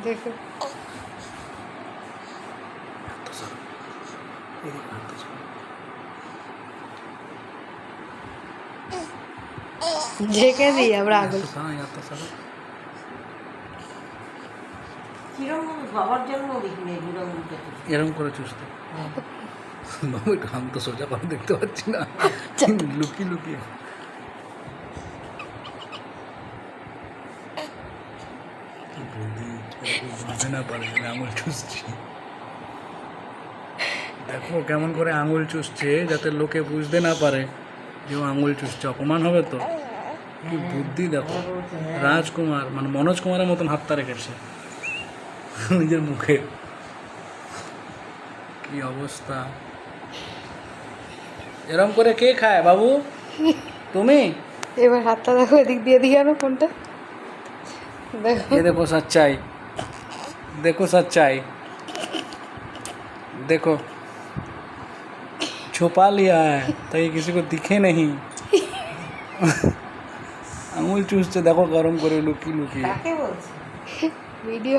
দেখো ঝেঁকে দিই আমরা আগুন। এরকম করে চুষতে বাবু, একটু আমি তো সোজা করে দেখতে পাচ্ছি না, লুকিয়ে লুকিয়ে। বুঝতে না পারে আমি আঙুল চুষছি। দেখো কেমন করে আঙুল চুষছে, যাতে লোকে বুঝতে না পারে যে ও আঙুল চুষছে, অপমান হবে তো। কি বুদ্ধি দেখো, রাজকুমার মানে মনোজ কুমারের মতন হাতটা রেখেছে নিজের মুখে। কি অবস্থা! এরম করে কে খায় বাবু? তুমি? এবার হাতটা দেখো, এদিক দিয়ে দিয়ে আনো ফোনটা। দেখো ये देखो सच्चाई, देखो सच्चाई, देखो छुपा लिया है ताकि किसी को दिखे नहीं। আঙুল চুষছে দেখো, গরম করে লুকিয়ে লুকিয়ে। ভিডিও